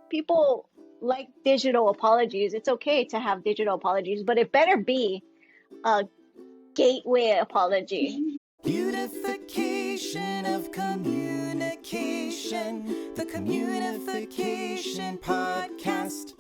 people like digital apologies. It's okay to have digital apologies, but it better be a gateway apology. Beautification of communication, the Communification Podcast.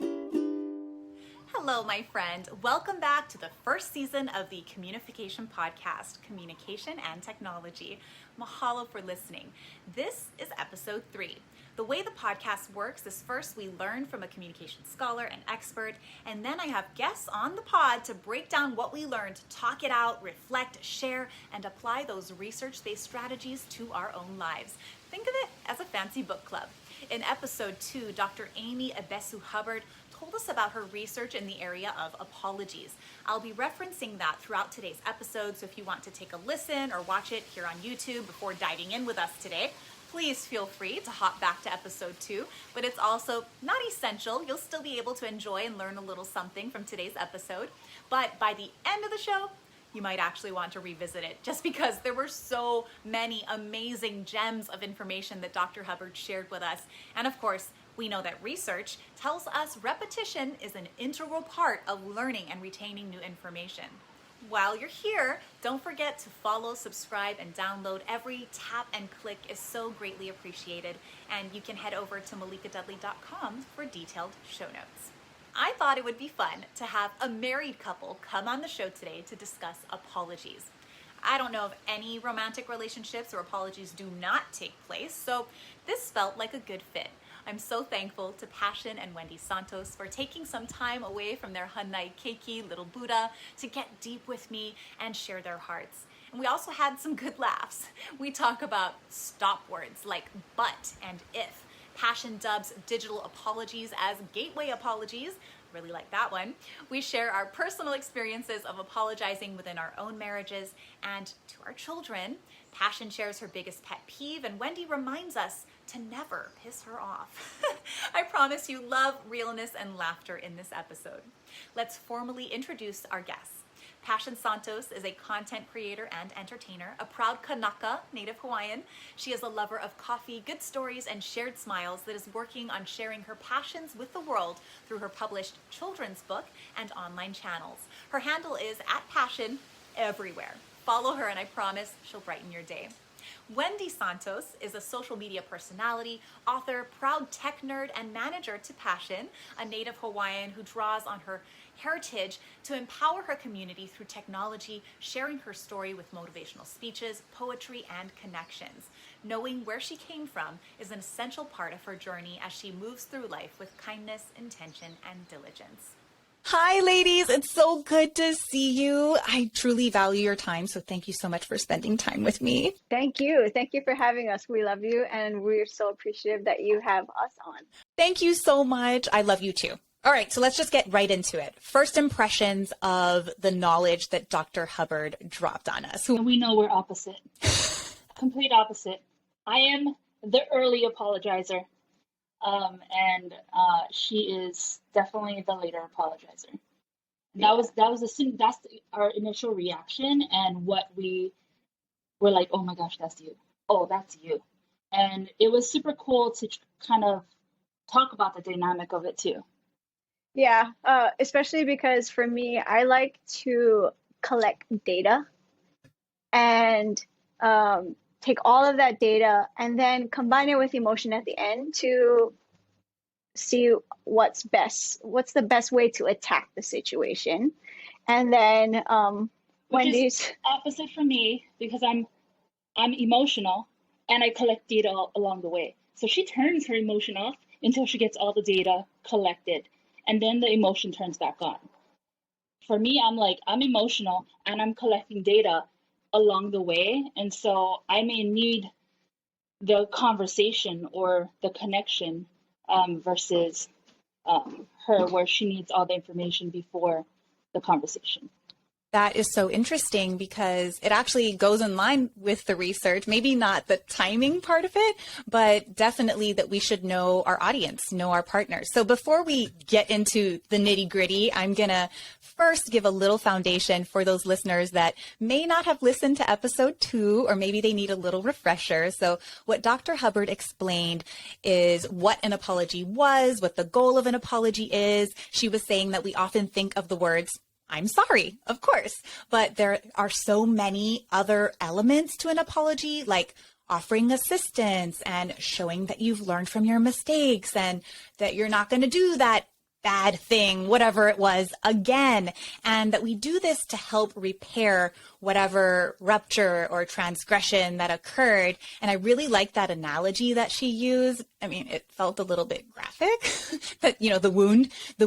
Hello, my friend. Welcome back to the first season of the Communification Podcast, Communication and Technology. Mahalo for listening. This is episode 3. The way the podcast works is first we learn from a communication scholar and expert, and then I have guests on the pod to break down what we learned, talk it out, reflect, share, and apply those research-based strategies to our own lives. Think of it as a fancy book club. In episode 2, Dr. Amy Ebesu-Hubbard told us about her research in the area of apologies. I'll be referencing that throughout today's episode, so if you want to take a listen or watch it here on YouTube before diving in with us today, please feel free to hop back to episode 2, but it's also not essential. You'll still be able to enjoy and learn a little something from today's episode, but by the end of the show, you might actually want to revisit it just because there were so many amazing gems of information that Dr. Hubbard shared with us. And of course, we know that research tells us repetition is an integral part of learning and retaining new information. While you're here, don't forget to follow, subscribe, and download. Every tap and click is so greatly appreciated. And you can head over to malikadudley.com for detailed show notes. I thought it would be fun to have a married couple come on the show today to discuss apologies. I don't know of any romantic relationships where apologies do not take place, so this felt like a good fit. I'm so thankful to Pashyn and Wendy Santos for taking some time away from their hanai keiki little Buddha to get deep with me and share their hearts. And we also had some good laughs. We talk about stop words like but and if. Pashyn dubs digital apologies as gateway apologies. Really like that one. We share our personal experiences of apologizing within our own marriages and to our children. Pashyn shares her biggest pet peeve, and Wendy reminds us to never piss her off. I promise you love, realness, and laughter in this episode. Let's formally introduce our guests. Pashyn Santos is a content creator and entertainer, a proud Kanaka, native Hawaiian. She is a lover of coffee, good stories, and shared smiles that is working on sharing her passions with the world through her published children's book and online channels. Her handle is @Pashyn everywhere. Follow her and I promise she'll brighten your day. Wendy Santos is a social media personality, author, proud tech nerd, and manager to Pashyn, a native Hawaiian who draws on her heritage to empower her community through technology, sharing her story with motivational speeches, poetry, and connections. Knowing where she came from is an essential part of her journey as she moves through life with kindness, intention, and diligence. Hi, ladies. It's so good to see you. I truly value your time, so thank you so much for spending time with me. Thank you. Thank you for having us. We love you, and we're so appreciative that you have us on. Thank you so much. I love you too. All right, so let's just get right into it. First impressions of the knowledge that Dr. Hubbard dropped on us. We know we're opposite. Complete opposite. I am the early apologizer. And she is definitely the later apologizer. That's our initial reaction, and what we were like, oh my gosh, that's you. Oh, that's you. And it was super cool to kind of talk about the dynamic of it too. Yeah, especially because for me, I like to collect data and take all of that data and then combine it with emotion at the end to see what's the best way to attack the situation. And then Wendy's is opposite for me because I'm emotional and I collect data along the way. So she turns her emotion off until she gets all the data collected, and then the emotion turns back on. For me, I'm emotional and I'm collecting data along the way, and so I may need the conversation or the connection versus her where she needs all the information before the conversation. That is so interesting because it actually goes in line with the research, maybe not the timing part of it, but definitely that we should know our audience, know our partners. So before we get into the nitty gritty, I'm going to first give a little foundation for those listeners that may not have listened to episode 2, or maybe they need a little refresher. So what Dr. Hubbard explained is what an apology was, what the goal of an apology is. She was saying that we often think of the words, I'm sorry, of course, but there are so many other elements to an apology, like offering assistance and showing that you've learned from your mistakes and that you're not going to do that bad thing, whatever it was, again, and that we do this to help repair whatever rupture or transgression that occurred. And I really like that analogy that she used. I mean, it felt a little bit graphic that, the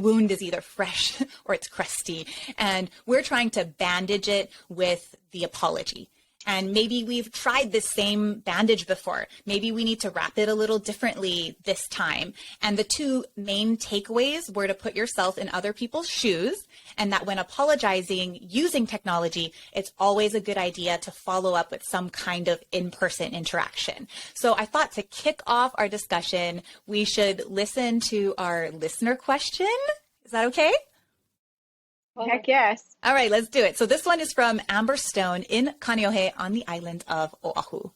wound is either fresh or it's crusty, and we're trying to bandage it with the apology. And maybe we've tried this same bandage before. Maybe we need to wrap it a little differently this time. And the two main takeaways were to put yourself in other people's shoes, and that when apologizing using technology, it's always a good idea to follow up with some kind of in-person interaction. So I thought to kick off our discussion, we should listen to our listener question. Is that okay? Heck yes. All right, let's do it. So this one is from Amber Stone in Kaneohe on the island of Oahu.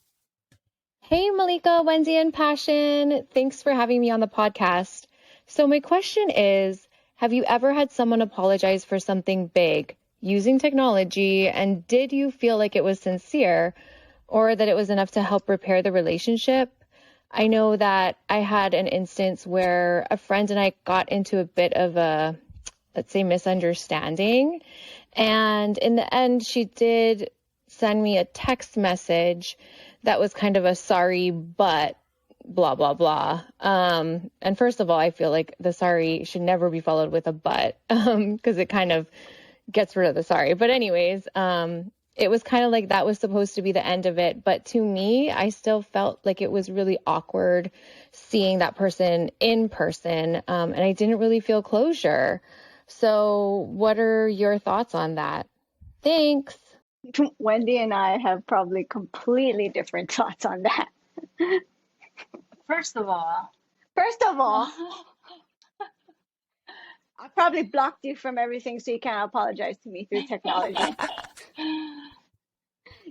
Hey, Malika, Wendy, and Pashyn. Thanks for having me on the podcast. So my question is, have you ever had someone apologize for something big using technology, and did you feel like it was sincere or that it was enough to help repair the relationship? I know that I had an instance where a friend and I got into a bit of a, let's say, misunderstanding. And in the end, she did send me a text message that was kind of a sorry, but blah, blah, blah. And first of all, I feel like the sorry should never be followed with a but, because it kind of gets rid of the sorry. But anyways, it was kind of like that was supposed to be the end of it. But to me, I still felt like it was really awkward seeing that person in person. And I didn't really feel closure. So what are your thoughts on that? Thanks. Wendy and I have probably completely different thoughts on that. First of all, I probably blocked you from everything so you can't apologize to me through technology.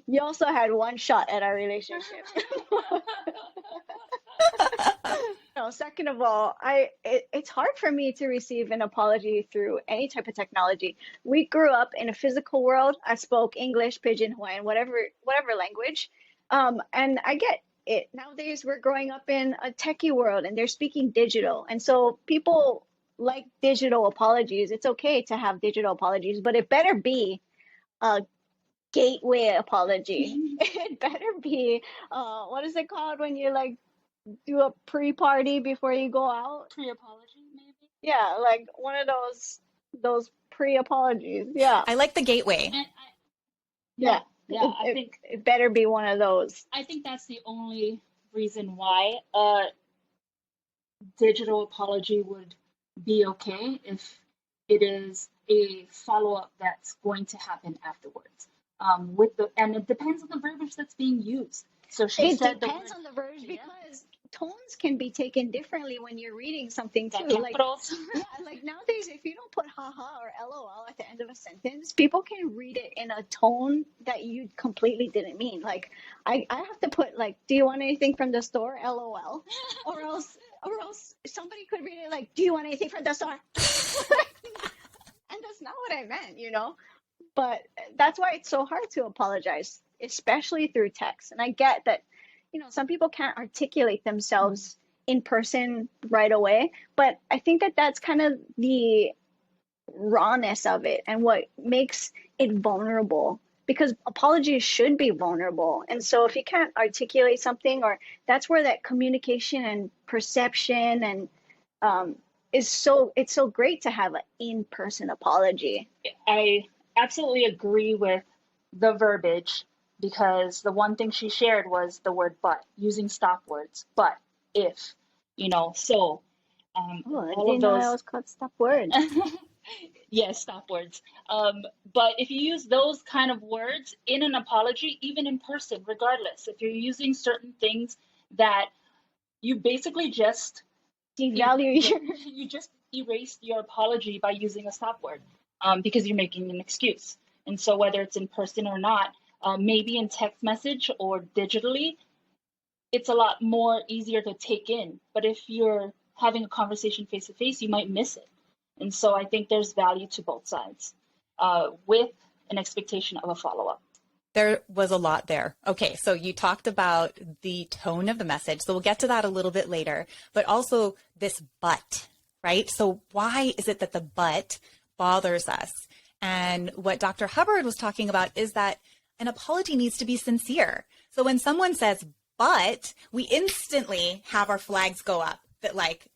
You also had one shot at our relationship. No, second of all, it's hard for me to receive an apology through any type of technology. We grew up in a physical world. I spoke English, Pidgin, Hawaiian, whatever language. And I get it. Nowadays, we're growing up in a techie world and they're speaking digital. And so people like digital apologies. It's okay to have digital apologies, but it better be a gateway apology. It better be, what is it called when you do a pre-party before you go out? Pre-apology, maybe? Yeah, like one of those pre-apologies. Yeah. I like the gateway. Yeah. I think it better be one of those. I think that's the only reason why a digital apology would be okay, if it is a follow-up that's going to happen afterwards. And it depends on the verbiage that's being used. So it depends on the verbiage, because tones can be taken differently when you're reading something too. Like nowadays, if you don't put haha or lol at the end of a sentence, people can read it in a tone that you completely didn't mean. Like I have to put do you want anything from the store? LOL. or else somebody could read it do you want anything from the store? And that's not what I meant, But that's why it's so hard to apologize, especially through text. And I get that, some people can't articulate themselves in person right away. But I think that that's kind of the rawness of it and what makes it vulnerable, because apologies should be vulnerable. And so if you can't articulate something, or that's where that communication and perception and it's so great to have an in-person apology. I absolutely agree with the verbiage, because the one thing she shared was the word but, using stop words, but, if, so I didn't know that was called stop words. Yes, stop words. But if you use those kind of words in an apology, even in person, regardless, if you're using certain things that you basically just Devalue your. you just erased your apology by using a stop word, because you're making an excuse. And so whether it's in person or not, maybe in text message or digitally, it's a lot more easier to take in. But if you're having a conversation face to face, you might miss it. And so I think there's value to both sides, with an expectation of a follow-up. There was a lot there. Okay, so you talked about the tone of the message. So we'll get to that a little bit later, but also this but, right? So why is it that the but bothers us? And what Dr. Hubbard was talking about is that an apology needs to be sincere. So when someone says but, we instantly have our flags go up that like,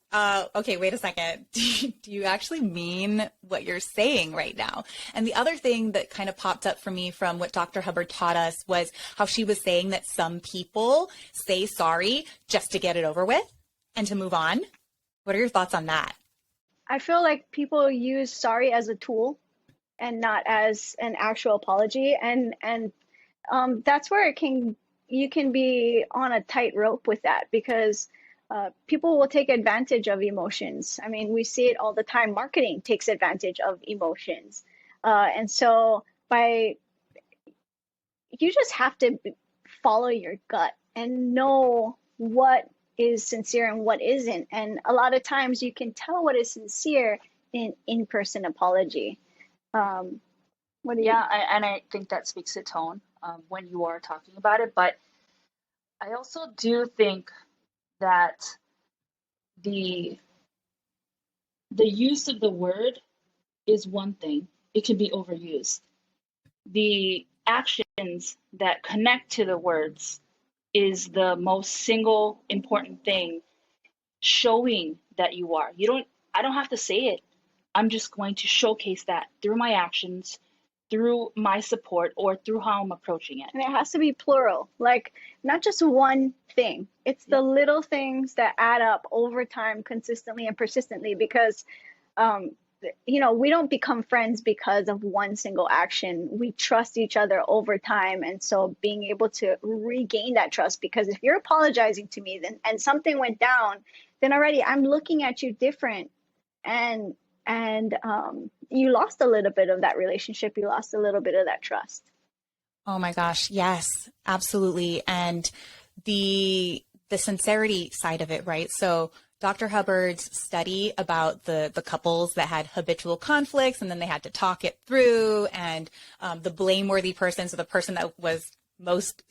okay, wait a second. Do you actually mean what you're saying right now? And the other thing that kind of popped up for me from what Dr. Hubbard taught us was how she was saying that some people say sorry just to get it over with and to move on. What are your thoughts on that? I feel like people use sorry as a tool and not as an actual apology, and that's where you can be on a tightrope with that, because people will take advantage of emotions. I mean, we see it all the time. Marketing takes advantage of emotions. And so you just have to follow your gut and know what is sincere and what isn't. And a lot of times you can tell what is sincere in in-person apology. What do you? Yeah, I think that speaks to tone, when you are talking about it. But I also do think that the use of the word is one thing. It can be overused. The actions that connect to the words is the most single important thing, showing that you are. I don't have to say it. I'm just going to showcase that through my actions, through my support, or through how I'm approaching it. And it has to be plural, like not just one thing. It's the little things that add up over time, consistently and persistently, because we don't become friends because of one single action. We trust each other over time. And so being able to regain that trust, because if you're apologizing to me and something went down, then already I'm looking at you different. And you lost a little bit of that relationship. You lost a little bit of that trust. Oh my gosh. Yes, absolutely. And the sincerity side of it, right? So Dr. Hubbard's study about the couples that had habitual conflicts, and then they had to talk it through, and the blameworthy person, so the person that was most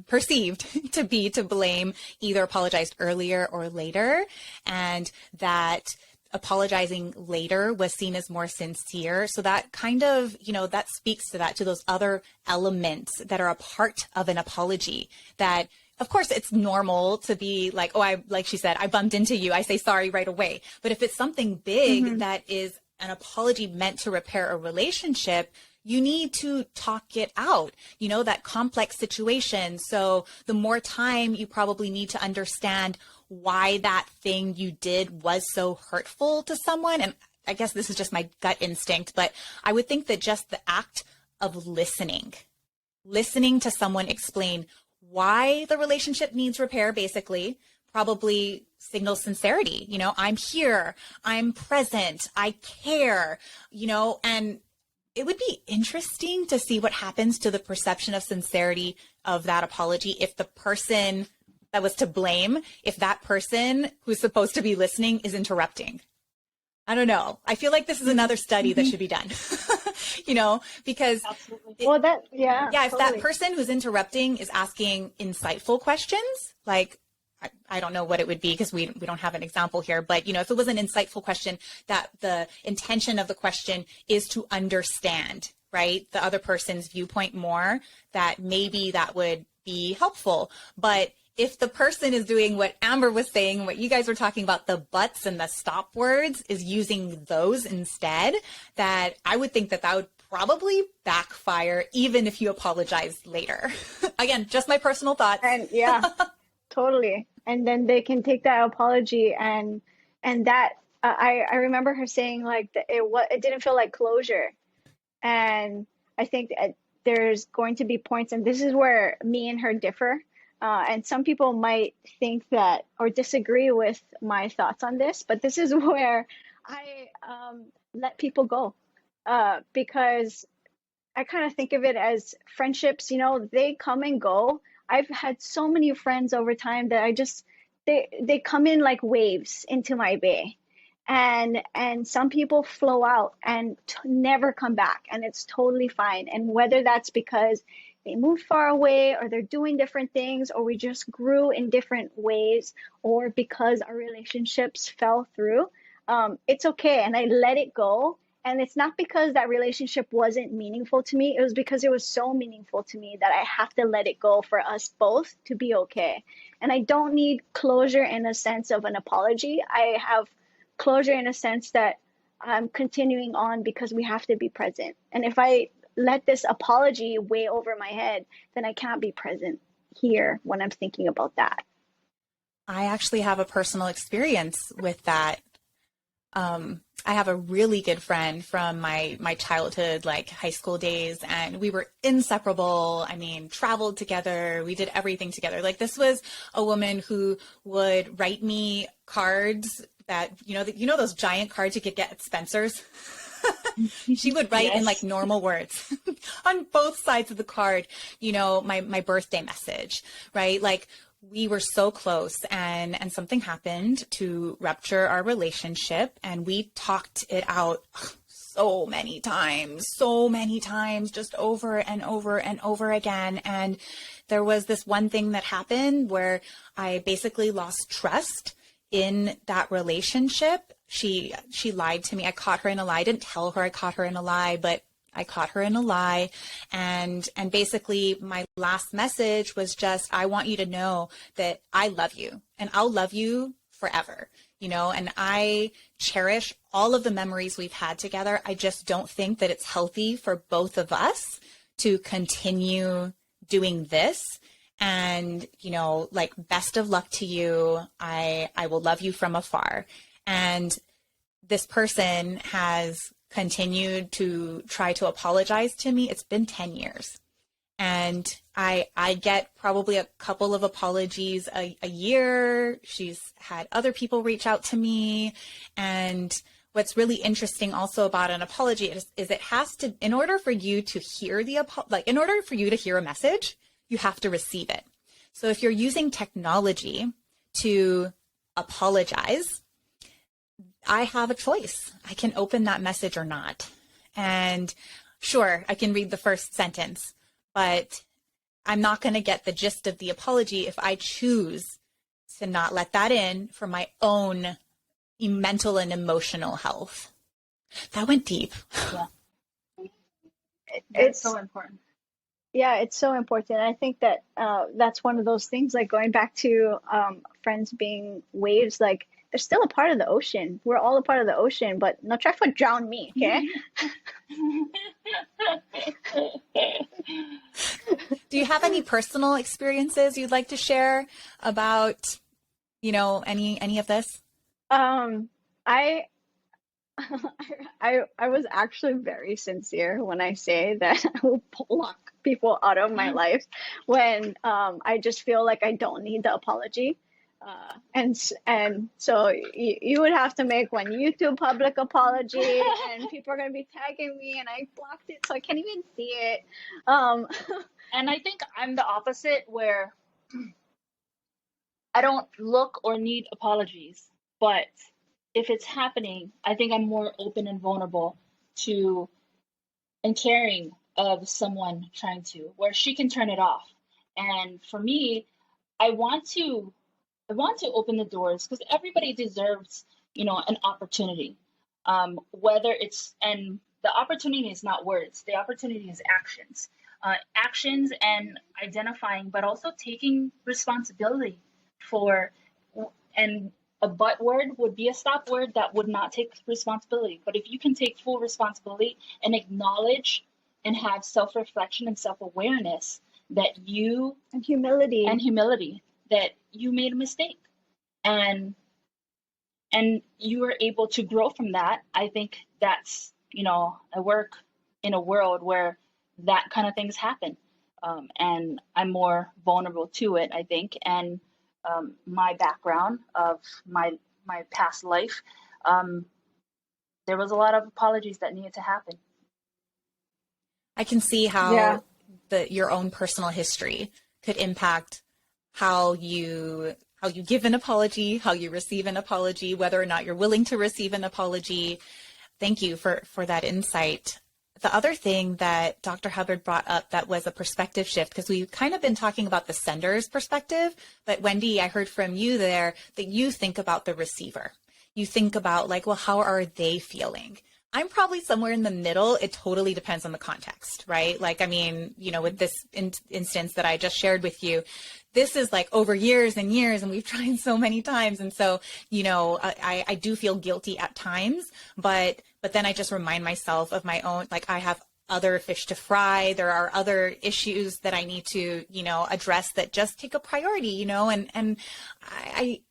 perceived to blame, either apologized earlier or later, and that apologizing later was seen as more sincere. So that kind of, that speaks to that, to those other elements that are a part of an apology, that of course it's normal to be like, oh, like she said, I bumped into you, I say sorry right away. But if it's something big that is an apology meant to repair a relationship, you need to talk it out, that complex situation. So the more time you probably need to understand why that thing you did was so hurtful to someone. And I guess this is just my gut instinct, but I would think that just the act of listening to someone explain why the relationship needs repair, basically, probably signals sincerity. I'm here, I'm present, I care, and it would be interesting to see what happens to the perception of sincerity of that apology if the person that was to blame, if that person who's supposed to be listening is interrupting. I don't know. I feel like this is another study that should be done, because Well, if totally. that person who's interrupting is asking insightful questions, like, I don't know what it would be because we don't have an example here, but if it was an insightful question, that the intention of the question is to understand, right, the other person's viewpoint more, that maybe that would be helpful. But if the person is doing what Amber was saying, what you guys were talking about, the buts and the stop words, is using those instead, that I would think that would probably backfire even if you apologize later. Again, just my personal thoughts. And totally. And then they can take that apology and that I remember her saying like that it didn't feel like closure. And I think that there's going to be points, and this is where me and her differ. And some people might think that or disagree with my thoughts on this, but this is where I let people go, because I kind of think of it as friendships, they come and go. I've had so many friends over time that they come in like waves into my bay. And some people flow out and never come back, and it's totally fine. And whether that's because they moved far away or they're doing different things or we just grew in different ways or because our relationships fell through, it's okay. And I let it go. And it's not because that relationship wasn't meaningful to me. It was because it was so meaningful to me that I have to let it go for us both to be okay. And I don't need closure in a sense of an apology. I have closure in a sense that I'm continuing on because we have to be present. And if I let this apology weigh over my head, then I can't be present here when I'm thinking about that. I actually have a personal experience with that. I have a really good friend from my childhood, like high school days, and we were inseparable. I mean, traveled together. We did everything together. Like, this was a woman who would write me cards that, those giant cards you could get at Spencer's. She would write in like normal words on both sides of the card, my birthday message, right? Like, we were so close, and something happened to rupture our relationship, and we talked it out so many times, just over and over and over again. And there was this one thing that happened where I basically lost trust in that relationship. She lied to me. I caught her in a lie. I didn't tell her I caught her in a lie, but I caught her in a lie. And basically my last message was just, I want you to know that I love you and I'll love you forever, and I cherish all of the memories we've had together. I just don't think that it's healthy for both of us to continue doing this. And, like, best of luck to you. I will love you from afar. And this person has continued to try to apologize to me. It's been 10 years. And I get probably a couple of apologies a year. She's had other people reach out to me. And what's really interesting also about an apology is it has to, in order for you to hear in order for you to hear a message, you have to receive it. So if you're using technology to apologize, I have a choice. I can open that message or not. And sure, I can read the first sentence, but I'm not going to get the gist of the apology if I choose to not let that in for my own mental and emotional health. That went deep. Yeah. It's so important. Yeah, it's so important. I think that that's one of those things, like going back to friends being waves, like they're still a part of the ocean. We're all a part of the ocean, but no try for drown me, okay? Do you have any personal experiences you'd like to share about, any of this? I I was actually very sincere when I say that I will block people out of my life when I just feel like I don't need the apology. And so you would have to make one YouTube public apology, and people are going to be tagging me, and I blocked it, so I can't even see it. And I think I'm the opposite, where I don't look or need apologies, but if it's happening, I think I'm more open and vulnerable to and caring of someone trying to, where she can turn it off. And for me, I want to open the doors because everybody deserves, an opportunity. Whether it's, and the opportunity is not words, the opportunity is actions. Actions and identifying, but also taking responsibility for, and a but word would be a stop word that would not take responsibility. But if you can take full responsibility and acknowledge and have self-reflection and self-awareness that you and humility that you made a mistake, and and you were able to grow from that. I think that's, I work in a world where that kind of things happen. And I'm more vulnerable to it, I think. And my background of my past life, there was a lot of apologies that needed to happen. I can see how your own personal history could impact how you give an apology, how you receive an apology, whether or not you're willing to receive an apology. Thank you for that insight. The other thing that Dr. Hubbard brought up that was a perspective shift, because we've kind of been talking about the sender's perspective, but Wendy, I heard from you there that you think about the receiver. You think about like, well, how are they feeling? I'm probably somewhere in the middle. It totally depends on the context, right? Like, I mean, with this instance that I just shared with you, this is like over years and years, and we've tried so many times. And so, I do feel guilty at times, but then I just remind myself of my own, like I have other fish to fry. There are other issues that I need to, address that just take a priority, and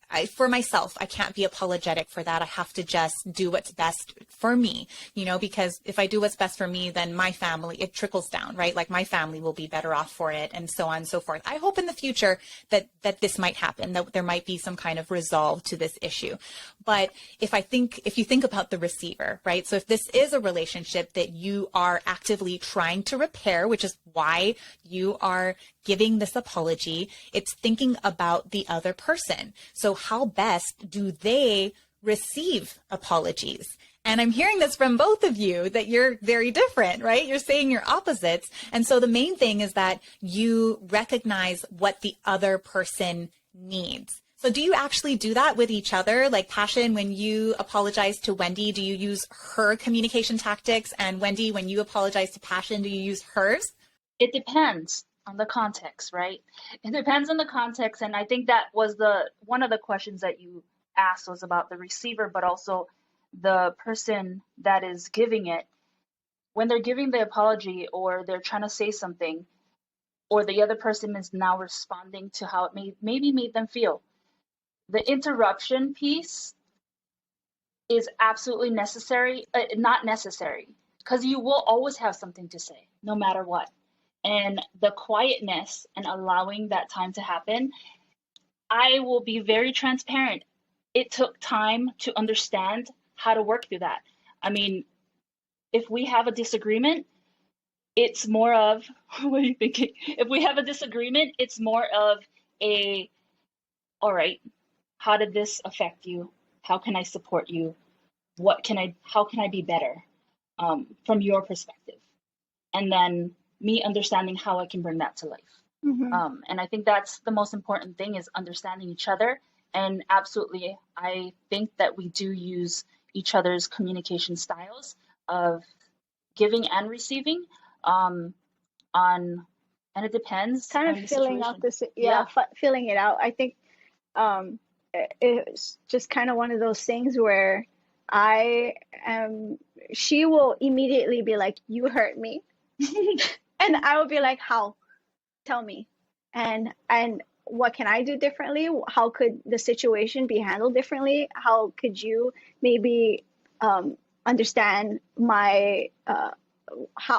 I, for myself, I can't be apologetic for that. I have to just do what's best for me, because if I do what's best for me, then my family, it trickles down, right? Like my family will be better off for it, and so on and so forth. I hope in the future that this might happen, that there might be some kind of resolve to this issue. But if you think about the receiver, right? So if this is a relationship that you are actively trying to repair, which is why you are giving this apology, it's thinking about the other person. So how best do they receive apologies? And I'm hearing this from both of you that you're very different, right? You're saying you're opposites. And so the main thing is that you recognize what the other person needs. So do you actually do that with each other? Like Pashyn, when you apologize to Wendy, do you use her communication tactics? And Wendy, when you apologize to Pashyn, do you use hers? It depends on the context, right? It depends on the context. And I think that was one of the questions that you asked was about the receiver, but also the person that is giving it. When they're giving the apology or they're trying to say something, or the other person is now responding to how it maybe made them feel. The interruption piece is absolutely necessary, not necessary, because you will always have something to say, no matter what. And the quietness and allowing that time to happen, I will be very transparent. It took time to understand how to work through that. I mean, if we have a disagreement, it's more of, what are you thinking? If we have a disagreement, it's more of all right, how did this affect you? How can I support you? How can I be better from your perspective? And then me understanding how I can bring that to life. Mm-hmm. And I think that's the most important thing, is understanding each other. And absolutely, I think that we do use each other's communication styles of giving and receiving and it depends. Kind of filling out this, filling it out. I think it's just kind of one of those things where she will immediately be like, you hurt me. And I will be like, how? Tell me. And what can I do differently? How could the situation be handled differently? How could you maybe understand my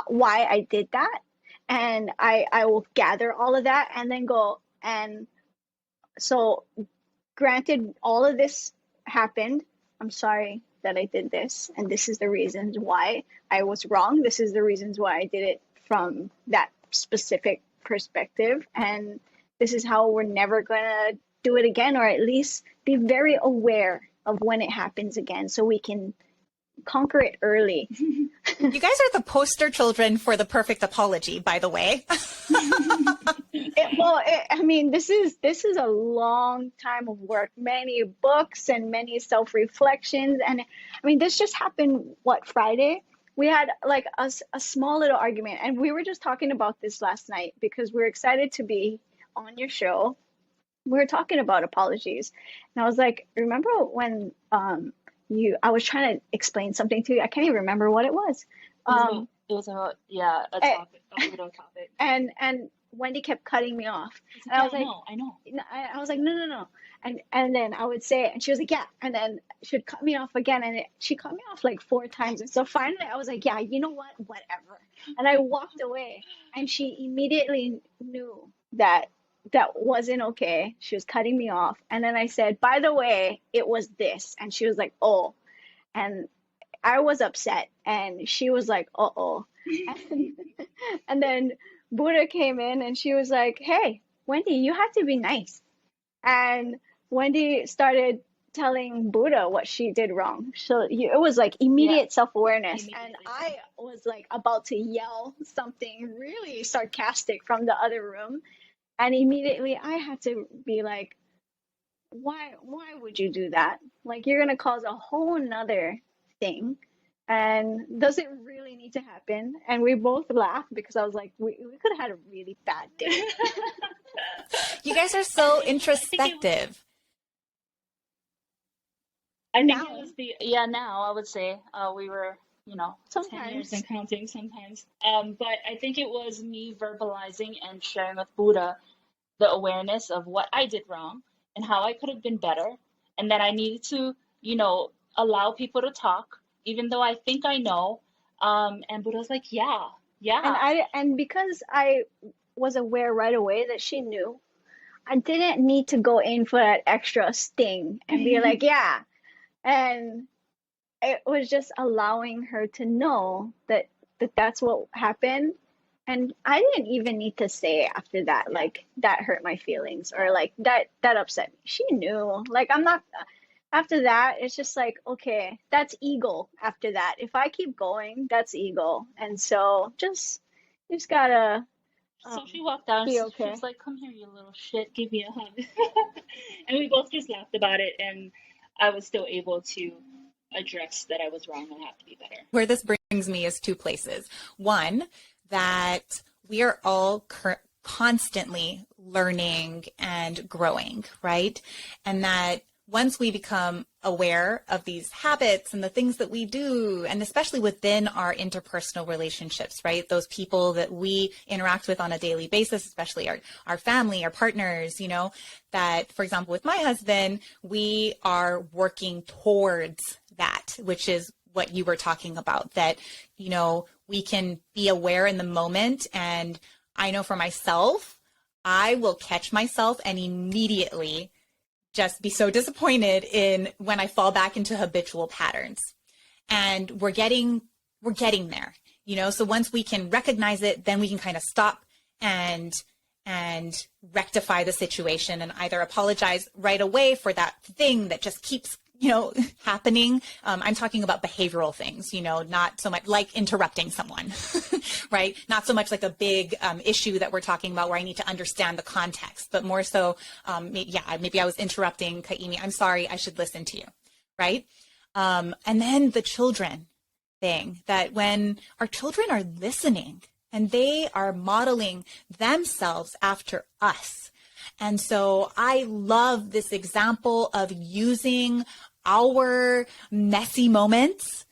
why I did that? And I will gather all of that and then go. And so granted, all of this happened. I'm sorry that I did this, and this is the reasons why I was wrong. This is the reasons why I did it from that specific perspective, and this is how we're never gonna do it again, or at least be very aware of when it happens again, so we can conquer it early. You guys are the poster children for the perfect apology, by the way. I mean, this is a long time of work, many books and many self-reflections. And I mean, this just happened, Friday? We had like a small little argument, and we were just talking about this last night because we're excited to be on your show. We were talking about apologies. And I was like, remember when I was trying to explain something to you? I can't even remember what it was. It was a topic, a little topic. And Wendy kept cutting me off. And I was like, I know. I was like, no, no, no. And then I would say, and she was like, yeah. And then she would cut me off again. And she cut me off like 4 times. And so finally I was like, yeah, you know what? Whatever. And I walked away. And she immediately knew that that wasn't okay. She was cutting me off. And then I said, by the way, it was this. And she was like, oh. And I was upset. And she was like, uh-oh. And, and then Buddha came in and she was like, hey, Wendy, you have to be nice. And Wendy started telling Buddha what she did wrong. So it was like immediate self-awareness. And I was like about to yell something really sarcastic from the other room. And immediately I had to be like, why would you do that? Like you're gonna cause a whole nother thing. And does it really need to happen? And we both laughed because I was like, we could have had a really bad day. You guys are so introspective. I think it was now I would say we were, 10 Sometimes. years and counting sometimes. But I think it was me verbalizing and sharing with Buddha the awareness of what I did wrong and how I could have been better. And that I needed to, allow people to talk, even though I think I know. And Buddha's like, yeah. And because I was aware right away that she knew, I didn't need to go in for that extra sting and be like, yeah. And it was just allowing her to know that that's what happened. And I didn't even need to say after that, like, that hurt my feelings or like that upset me. She knew. Like, I'm not, after that, it's just like, okay, that's ego after that. If I keep going, that's ego. And so you just gotta So she walked down. be She okay. was like, "Come here, you little shit. Give me a hug." And we both just laughed about it. And I was still able to address that I was wrong and have to be better. Where this brings me is two places. One, that we are all constantly learning and growing, right? And that once we become aware of these habits and the things that we do, and especially within our interpersonal relationships, right? Those people that we interact with on a daily basis, especially our family, our partners, that, for example, with my husband, we are working towards that, which is what you were talking about, that, we can be aware in the moment. And I know for myself, I will catch myself and immediately just be so disappointed in when I fall back into habitual patterns. And we're getting there, so once we can recognize it, then we can kind of stop and rectify the situation and either apologize right away for that thing that just keeps happening. I'm talking about behavioral things, not so much like interrupting someone, right? Not so much like a big issue that we're talking about where I need to understand the context, but more so, maybe I was interrupting Kaimi. I'm sorry, I should listen to you, right? And then the children thing, that when our children are listening and they are modeling themselves after us. And so I love this example of using our messy moments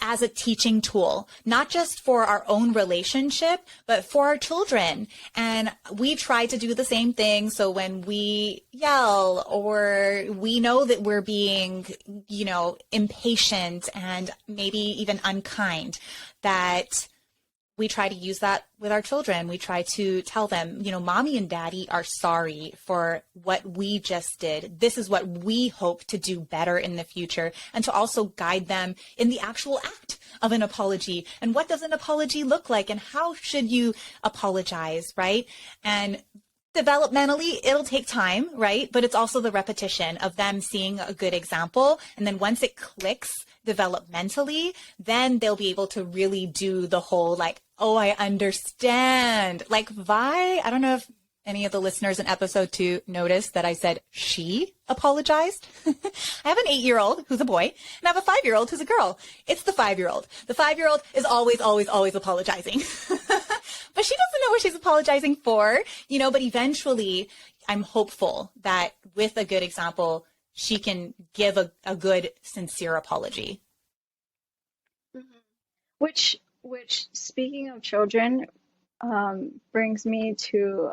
as a teaching tool, not just for our own relationship, but for our children. And we try to do the same thing. So when we yell or we know that we're being, impatient and maybe even unkind, that we try to use that with our children. We try to tell them, mommy and daddy are sorry for what we just did. This is what we hope to do better in the future, and to also guide them in the actual act of an apology. And what does an apology look like? And how should you apologize, right? And developmentally, it'll take time, right? But it's also the repetition of them seeing a good example. And then once it clicks developmentally, then they'll be able to really do the whole like, oh, I understand. Like Vi, I don't know if any of the listeners in episode 2 noticed that I said she apologized. I have an 8-year-old who's a boy, and I have a 5-year-old who's a girl. It's the 5-year-old. The 5-year-old is always, always, always apologizing. But she doesn't know what she's apologizing for, but eventually I'm hopeful that with a good example, she can give a good, sincere apology. Mm-hmm. Which speaking of children, brings me to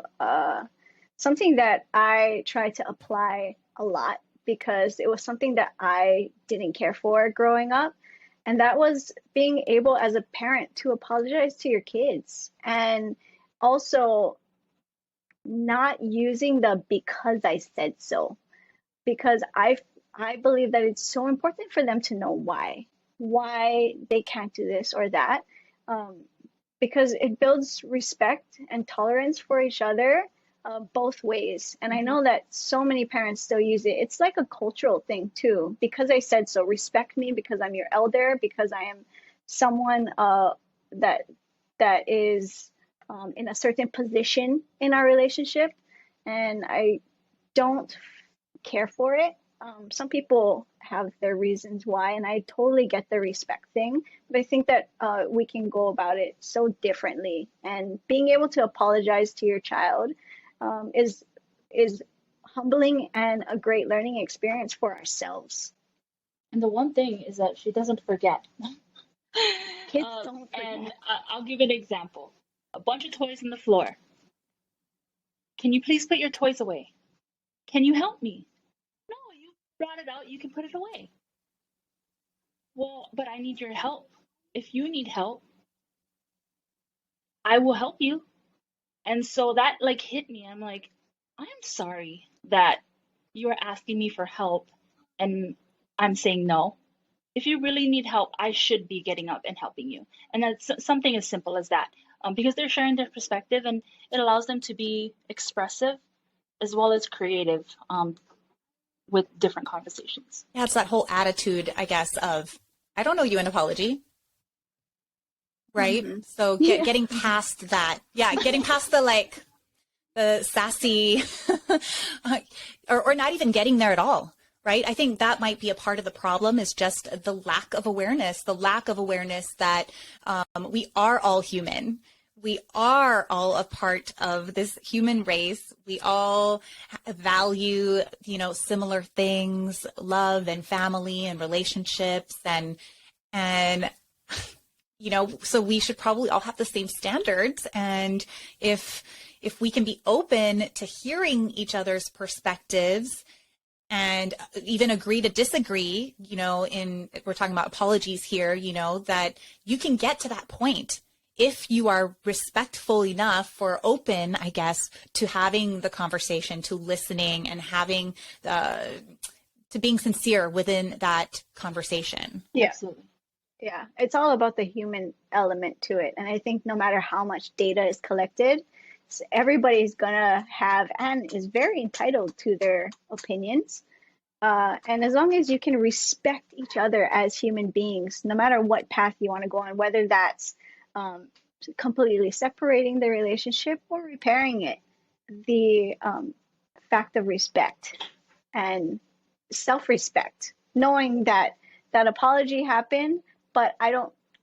something that I try to apply a lot because it was something that I didn't care for growing up. And that was being able as a parent to apologize to your kids and also not using the because I said so. Because I believe that it's so important for them to know why they can't do this or that. Um, because it builds respect and tolerance for each other both ways. And I know that so many parents still use it. It's like a cultural thing too. Because I said so, respect me because I'm your elder, because I am someone that that is in a certain position in our relationship, and I don't care for it. Some people have their reasons why, and I totally get the respect thing. But I think that we can go about it so differently, and being able to apologize to your child is humbling and a great learning experience for ourselves. And the one thing is that she doesn't forget. Kids don't forget. And I'll give an example. A bunch of toys on the floor. Can you please put your toys away? Can you help me? No, you brought it out, you can put it away. Well, but I need your help. If you need help, I will help you. And so that like hit me. I'm like, I'm sorry that you are asking me for help and I'm saying no. If you really need help, I should be getting up and helping you. And that's something as simple as that, because they're sharing their perspective and it allows them to be expressive as well as creative with different conversations. Yeah, it's that whole attitude, I guess, of, I don't owe you an apology. Right? Mm-hmm. So getting past that. Yeah, getting past the sassy, or not even getting there at all. Right? I think that might be a part of the problem, is just the lack of awareness that we are all human. We are all a part of this human race. We all value, similar things, love and family and relationships and so we should probably all have the same standards. And if we can be open to hearing each other's perspectives and even agree to disagree, we're talking about apologies here, that you can get to that point if you are respectful enough or open, I guess, to having the conversation, to listening and having to being sincere within that conversation. Yeah. Absolutely. Yeah, it's all about the human element to it. And I think no matter how much data is collected, everybody's gonna have and is very entitled to their opinions. And as long as you can respect each other as human beings, no matter what path you want to go on, whether that's completely separating the relationship or repairing it, the fact of respect and self-respect, knowing that that apology happened, but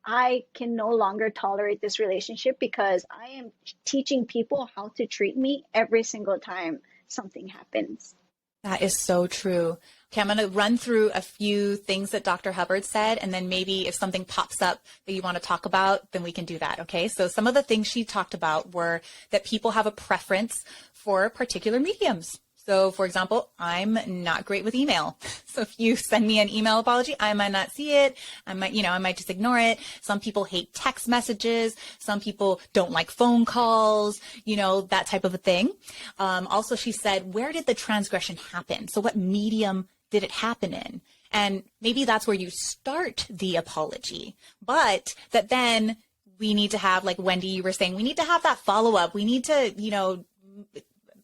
I can no longer tolerate this relationship because I am teaching people how to treat me every single time something happens. That is so true. Okay, I'm going to run through a few things that Dr. Hubbard said, and then maybe if something pops up that you want to talk about, then we can do that, okay? So some of the things she talked about were that people have a preference for particular mediums. So, for example, I'm not great with email. So if you send me an email apology, I might not see it. I might just ignore it. Some people hate text messages. Some people don't like phone calls, that type of a thing. Also, she said, where did the transgression happen? So what medium did it happen in? And maybe that's where you start the apology, but that then we need to have, like Wendy, you were saying, we need to have that follow-up. We need to,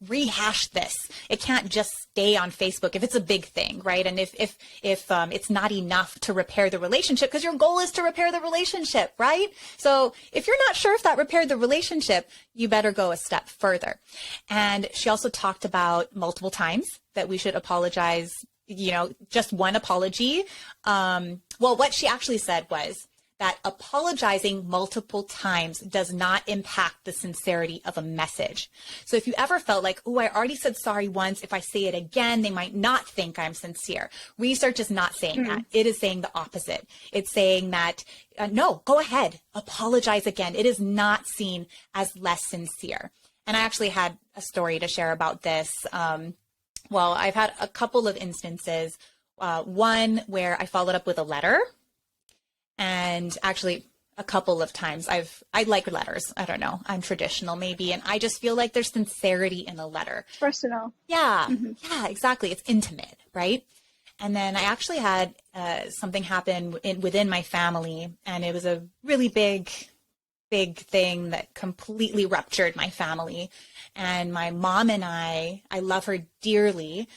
rehash this. It can't just stay on Facebook if it's a big thing, right? And if it's not enough to repair the relationship, because your goal is to repair the relationship, right? So if you're not sure if that repaired the relationship, you better go a step further. And she also talked about multiple times that we should apologize, just one apology. Well, what she actually said was that apologizing multiple times does not impact the sincerity of a message. So if you ever felt like, oh, I already said sorry once, if I say it again, they might not think I'm sincere. Research is not saying that. It is saying the opposite. It's saying that, no, go ahead, apologize again. It is not seen as less sincere. And I actually had a story to share about this. Well, I've had a couple of instances. One where I followed up with a letter. And actually, a couple of times I like letters. I don't know. I'm traditional maybe. And I just feel like there's sincerity in a letter. Personal. Yeah. Yeah, exactly. It's intimate, right? And then I actually had something happen within my family. And it was a really big thing that completely ruptured my family. And my mom and I love her dearly,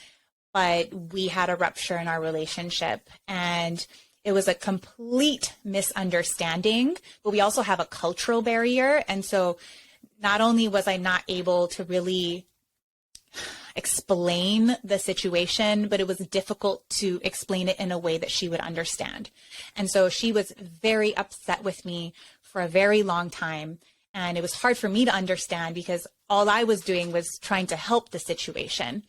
but we had a rupture in our relationship. And it was a complete misunderstanding, but we also have a cultural barrier. And so not only was I not able to really explain the situation, but it was difficult to explain it in a way that she would understand. And so she was very upset with me for a very long time. And it was hard for me to understand because all I was doing was trying to help the situation.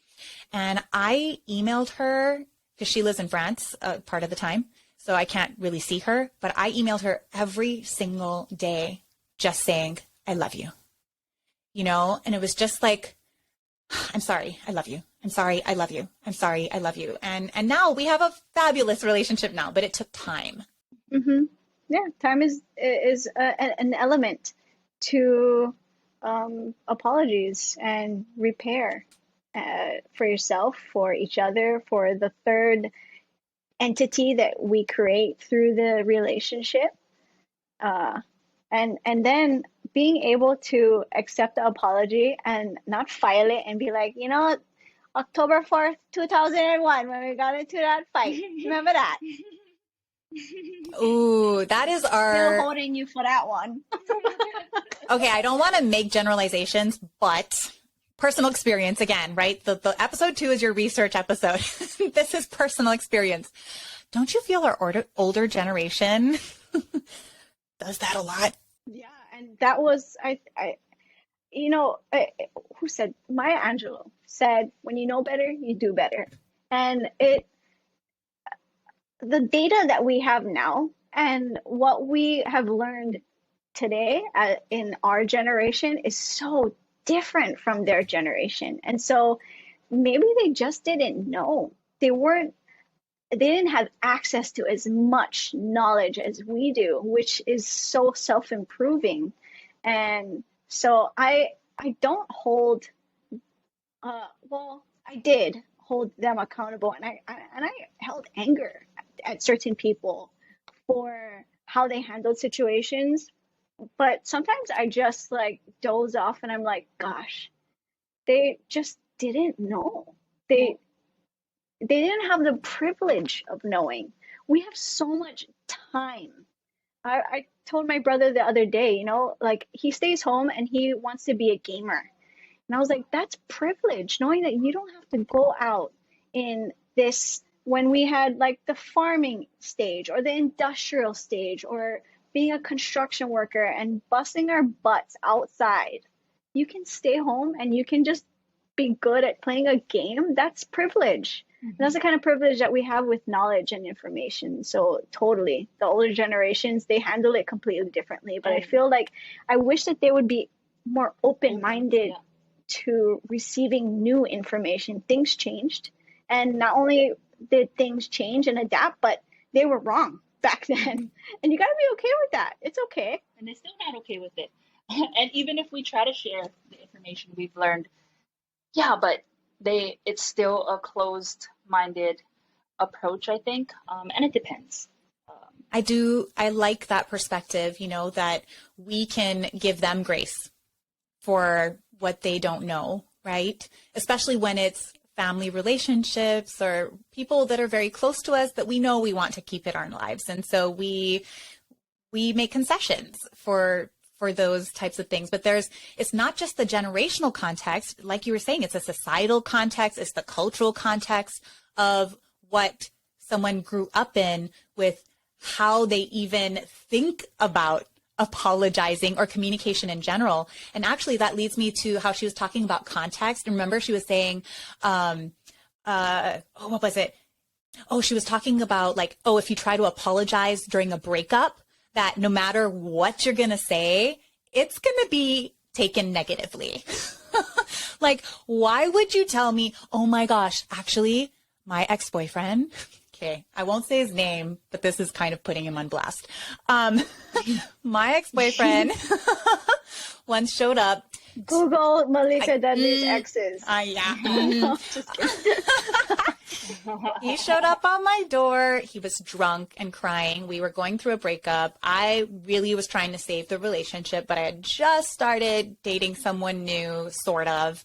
And I emailed her because she lives in France part of the time. So I can't really see her, but I emailed her every single day just saying, I love you, and it was just like, I'm sorry, I love you. I'm sorry, I love you. I'm sorry, I love you. And now we have a fabulous relationship now, but it took time. Yeah, time is an element to apologies and repair for yourself, for each other, for the third entity that we create through the relationship, and then being able to accept the apology and not file it and be like, October 4th, 2001, when we got into that fight, remember that? Ooh, that is Still holding you for that one. Okay, I don't want to make generalizations, but personal experience again, right? The episode 2 is your research episode. This is personal experience. Don't you feel our older generation does that a lot? Yeah, and that was who said? Maya Angelou said, "When you know better, you do better." And the data that we have now and what we have learned today in our generation is so different from their generation. And so maybe they just didn't know. They didn't have access to as much knowledge as we do, which is so self-improving. And so I don't hold, I did hold them accountable, and I held anger at certain people for how they handled situations. But sometimes I just doze off and I'm like, gosh, they just didn't know. They didn't have the privilege of knowing. We have so much time. I told my brother the other day, he stays home and he wants to be a gamer. And I was like, that's privilege, knowing that you don't have to go out in this, when we had the farming stage or the industrial stage or being a construction worker and busting our butts outside. You can stay home and you can just be good at playing a game. That's privilege. That's the kind of privilege that we have with knowledge and information. So totally, the older generations, they handle it completely differently. But I feel like I wish that they would be more open-minded to receiving new information. Things changed. And not only did things change and adapt, but they were wrong back then. And you got to be okay with that. It's okay. And they're still not okay with it. And even if we try to share the information we've learned, but it's still a closed-minded approach, I think. And it depends. I like that perspective, that we can give them grace for what they don't know, right? Especially when it's family relationships or people that are very close to us that we know we want to keep in our lives. And so we make concessions for those types of things. But it's not just the generational context, like you were saying, it's a societal context, it's the cultural context of what someone grew up in with how they even think about apologizing or communication in general. And actually that leads me to how she was talking about context. And remember she was saying, what was it? Oh, she was talking about like, oh, if you try to apologize during a breakup, that no matter what you're going to say, it's going to be taken negatively. Like, why would you tell me, oh my gosh, actually, my ex-boyfriend, okay, I won't say his name, but this is kind of putting him on blast. My ex-boyfriend once showed up. Google Malika Dudley's exes. Yeah. No, just kidding. He showed up on my door. He was drunk and crying. We were going through a breakup. I really was trying to save the relationship, but I had just started dating someone new, sort of.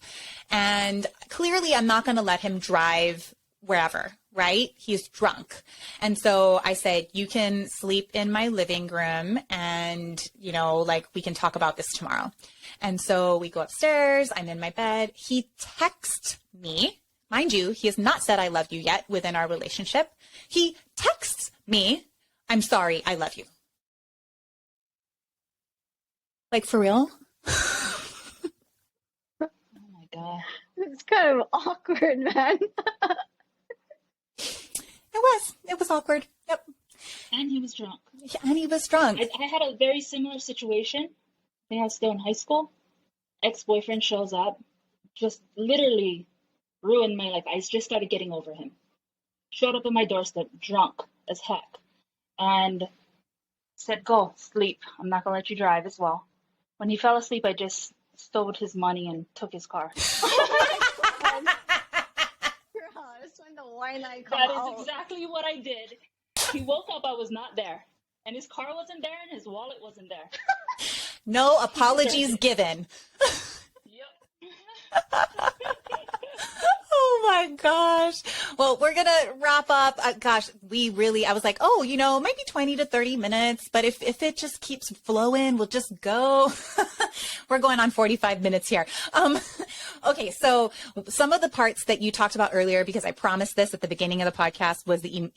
And clearly I'm not going to let him drive wherever, right? He's drunk. And so I said, you can sleep in my living room and, you know, like we can talk about this tomorrow. And so we go upstairs. I'm in my bed. He texts me. Mind you, he has not said I love you yet within our relationship. He texts me, I'm sorry, I love you. Like, for real? Oh my God. It's kind of awkward, man. It was awkward. Yep. And he was drunk. Yeah, and he was drunk. I had a very similar situation. I think I was still in high school. Ex-boyfriend shows up, just literally ruined my life. I just started getting over him. Showed up at my doorstep, drunk as heck, and said, go, sleep. I'm not going to let you drive as well. When he fell asleep, I just stole his money and took his car. That's when the wine line come That out. is exactly what I did. He woke up, I was not there. And his car wasn't there, and his wallet wasn't there. No apologies given. Yep. Oh my gosh. Well, we're going to wrap up. I was like, oh, you know, maybe 20 to 30 minutes, but if it just keeps flowing, we'll just go. We're going on 45 minutes here. Okay. So some of the parts that you talked about earlier, because I promised this at the beginning of the podcast, was the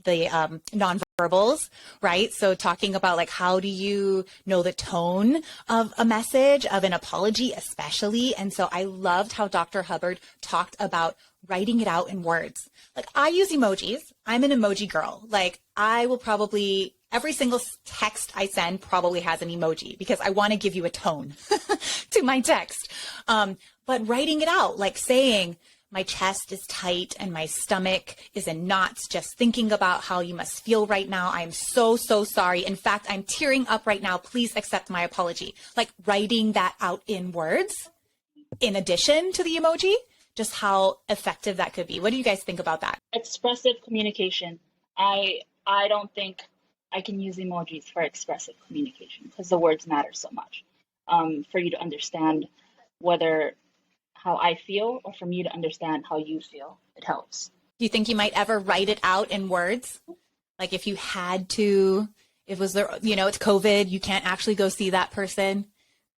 nonverbals, right? So talking about like, how do you know the tone of a message, of an apology, especially. And so I loved how Dr. Hubbard talked about writing it out in words. Like, I use emojis. I'm an emoji girl. Like, I will probably, every single text I send probably has an emoji because I want to give you a tone to my text. But writing it out, like saying, my chest is tight and my stomach is in knots just thinking about how you must feel right now. I'm so, so sorry. In fact, I'm tearing up right now. Please accept my apology. Like, writing that out in words in addition to the emoji, just how effective that could be. What do you guys think about that? Expressive communication. I don't think I can use emojis for expressive communication because the words matter so much. For you to understand whether how I feel or for me to understand how you feel, it helps. Do you think you might ever write it out in words? Like if you had to, if was there, you know, it's COVID, you can't actually go see that person,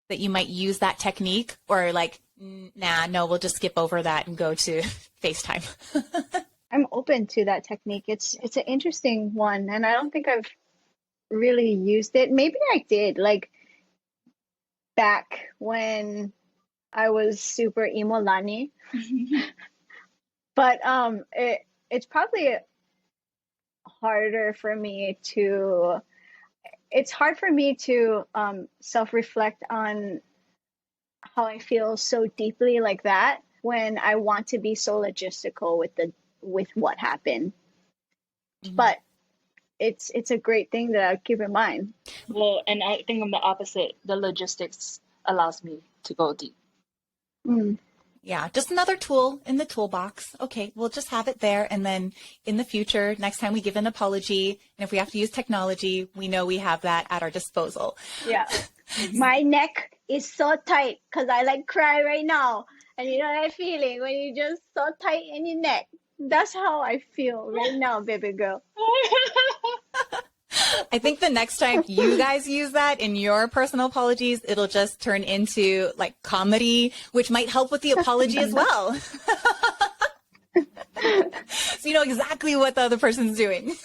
that you might use that technique, or like, nah, no, we'll just skip over that and go to FaceTime. I'm open to that technique. It's an interesting one, and I don't think I've really used it. Maybe I did, like back when I was super emo Lani. But it's probably harder for me to. It's hard for me to self-reflect on how I feel so deeply like that when I want to be so logistical with what happened. Mm-hmm. But it's a great thing that I'll keep in mind. Well, and I think I'm the opposite. The logistics allows me to go deep. Mm. Yeah, just another tool in the toolbox. Okay, we'll just have it there. And then in the future, next time we give an apology, and if we have to use technology, we know we have that at our disposal. Yeah. My neck is so tight because I like cry right now. And you know that feeling when you just so tight in your neck. That's how I feel right now, baby girl. I think the next time you guys use that in your personal apologies, it'll just turn into like comedy, which might help with the apology as well. So you know exactly what the other person's doing.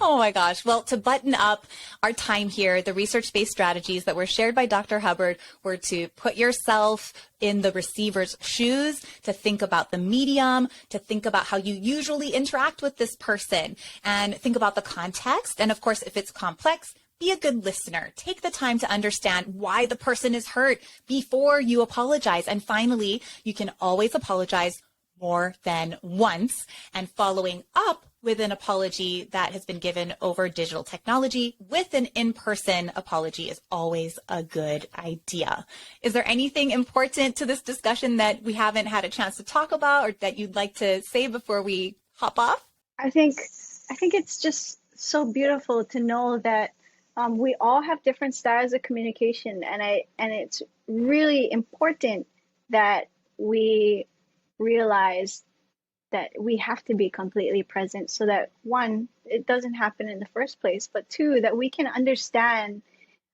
Oh my gosh. Well, to button up our time here, the research-based strategies that were shared by Dr. Hubbard were to put yourself in the receiver's shoes, to think about the medium, to think about how you usually interact with this person, and think about the context. And of course, if it's complex, be a good listener. Take the time to understand why the person is hurt before you apologize. And finally, you can always apologize more than once, and following up with an apology that has been given over digital technology with an in-person apology is always a good idea. Is there anything important to this discussion that we haven't had a chance to talk about or that you'd like to say before we hop off? I think it's just so beautiful to know that we all have different styles of communication, and it's really important that we realize that we have to be completely present so that, one, it doesn't happen in the first place, but two, that we can understand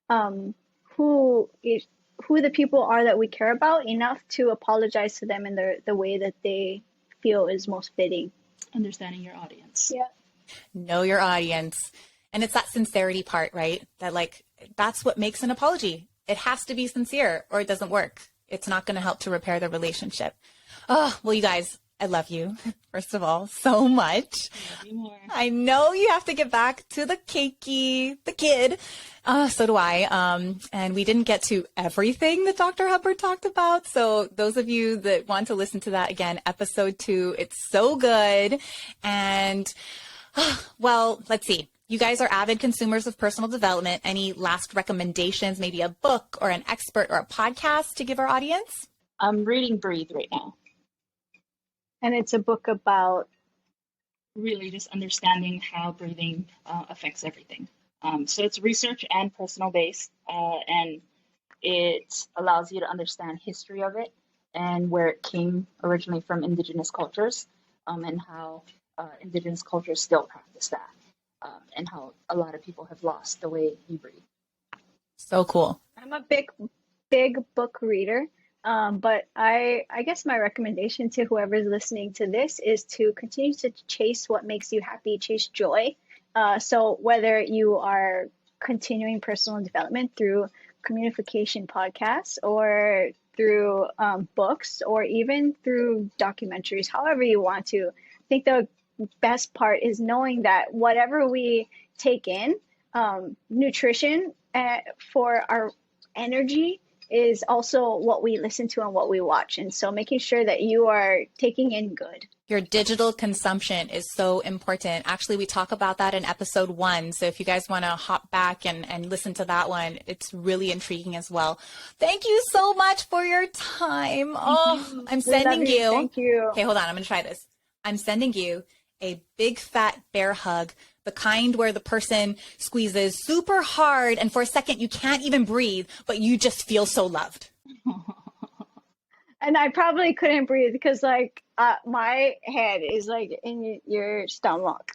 who the people are that we care about enough to apologize to them in the way that they feel is most fitting. Understanding your audience. Yeah. Know your audience. And it's that sincerity part, right? That that's what makes an apology. It has to be sincere or it doesn't work. It's not going to help to repair the relationship. Oh, well, you guys, I love you, first of all, so much. I love you more. I know you have to get back to the kid. So do I. And we didn't get to everything that Dr. Hubbard talked about. So those of you that want to listen to that again, episode 2, it's so good. And well, let's see. You guys are avid consumers of personal development. Any last recommendations, maybe a book or an expert or a podcast to give our audience? I'm reading Breathe right now. And it's a book about really just understanding how breathing affects everything. So it's research and personal based, and it allows you to understand history of it and where it came originally from indigenous cultures, and how indigenous cultures still practice that, and how a lot of people have lost the way you breathe. So cool. I'm a big book reader. But I guess my recommendation to whoever's listening to this is to continue to chase what makes you happy, chase joy. So whether you are continuing personal development through communication podcasts or through books or even through documentaries, however you want to, I think the best part is knowing that whatever we take in, nutrition for our energy is also what we listen to and what we watch. And so making sure that you are taking in good. Your digital consumption is so important. Actually, we talk about that in episode 1. So if you guys want to hop back and listen to that one, it's really intriguing as well. Thank you so much for your time. Oh, I'm sending you. Thank you. Okay, hold on. I'm going to try this. I'm sending you a big fat bear hug, the kind where the person squeezes super hard and for a second you can't even breathe, but you just feel so loved. And I probably couldn't breathe because my head is in your stomach.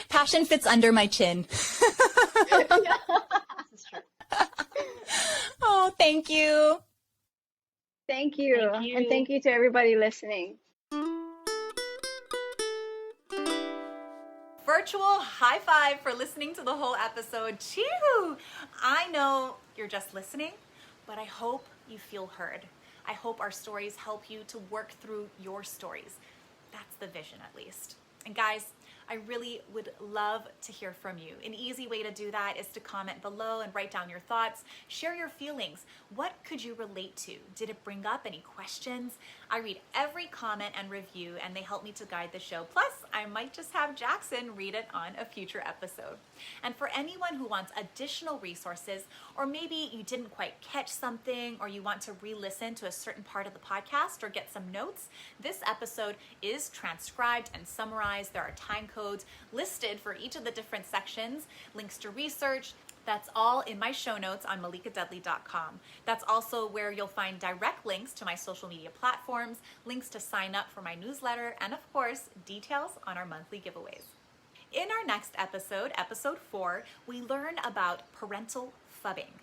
Pashyn fits under my chin. This is true. Oh, thank you. Thank you. Thank you. And thank you to everybody listening. Virtual high five for listening to the whole episode. Chee-hoo! I know you're just listening, but I hope you feel heard. I hope our stories help you to work through your stories. That's the vision, at least. And guys, I really would love to hear from you. An easy way to do that is to comment below and write down your thoughts. Share your feelings. What could you relate to? Did it bring up any questions? I read every comment and review, and they help me to guide the show. Plus, I might just have Jackson read it on a future episode. And for anyone who wants additional resources, or maybe you didn't quite catch something, or you want to re-listen to a certain part of the podcast or get some notes, this episode is transcribed and summarized. There are time codes listed for each of the different sections, links to research. That's all in my show notes on malikadudley.com. That's also where you'll find direct links to my social media platforms, links to sign up for my newsletter, and of course, details on our monthly giveaways. In our next episode, episode 4, we learn about parental phubbing.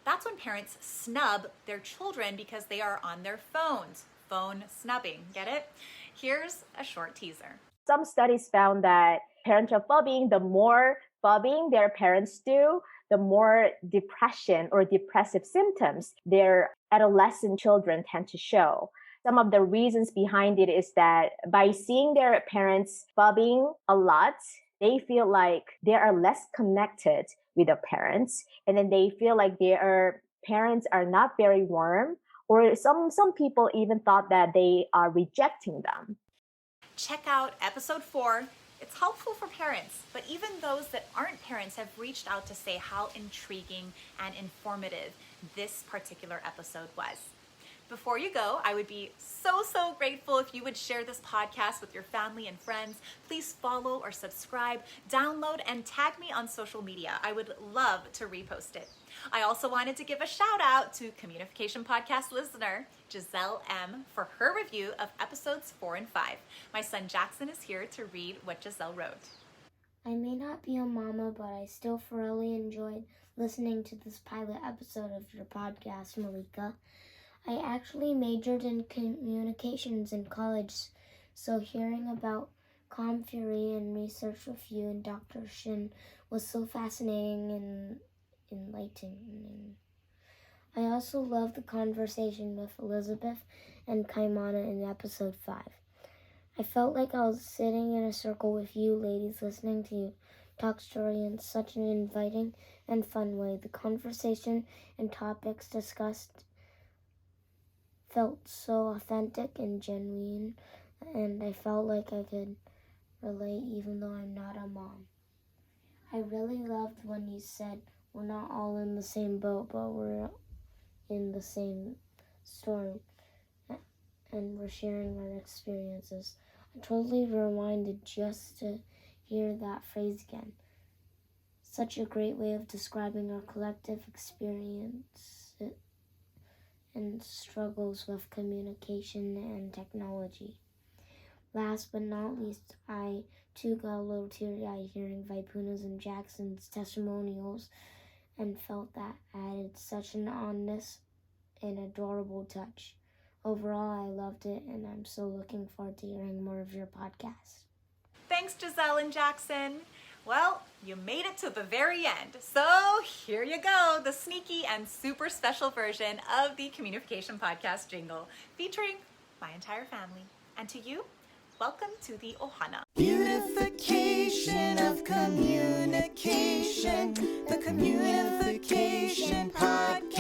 That's when parents snub their children because they are on their phones. Phone snubbing, get it? Here's a short teaser. Some studies found that parental well-being, the more well-being their parents do, the more depression or depressive symptoms their adolescent children tend to show. Some of the reasons behind it is that by seeing their parents well-being a lot, they feel like they are less connected with their parents, and then they feel like their parents are not very warm, or some people even thought that they are rejecting them. Check out episode 4. It's helpful for parents, but even those that aren't parents have reached out to say how intriguing and informative this particular episode was. Before you go, I would be so grateful if you would share this podcast with your family and friends. Please follow or subscribe, download, and tag me on social media. I would love to repost it. I also wanted to give a shout out to Communication Podcast listener Giselle M. for her review of episodes 4 and 5. My son Jackson is here to read what Giselle wrote. I may not be a mama, but I still thoroughly enjoyed listening to this pilot episode of your podcast, Malika. I actually majored in communications in college, so hearing about com theory and research with you and Dr. Shin was so fascinating and enlightening. I also loved the conversation with Elizabeth and Kaimana in episode 5. I felt like I was sitting in a circle with you ladies listening to you talk story in such an inviting and fun way. The conversation and topics discussed felt so authentic and genuine, and I felt like I could relate even though I'm not a mom. I really loved when you said we're not all in the same boat, but we're in the same storm, and we're sharing our experiences. I totally rewinded just to hear that phrase again. Such a great way of describing our collective experience and struggles with communication and technology. Last but not least, I too got a little teary-eyed hearing Vipuna's and Jackson's testimonials and felt that added such an honest and adorable touch. Overall, I loved it, and I'm so looking forward to hearing more of your podcast. Thanks, Giselle and Jackson. Well, you made it to the very end. So here you go, the sneaky and super special version of the Communication Podcast Jingle, featuring my entire family. And to you, welcome to the Ohana. Beautification of communication, the Communication Podcast.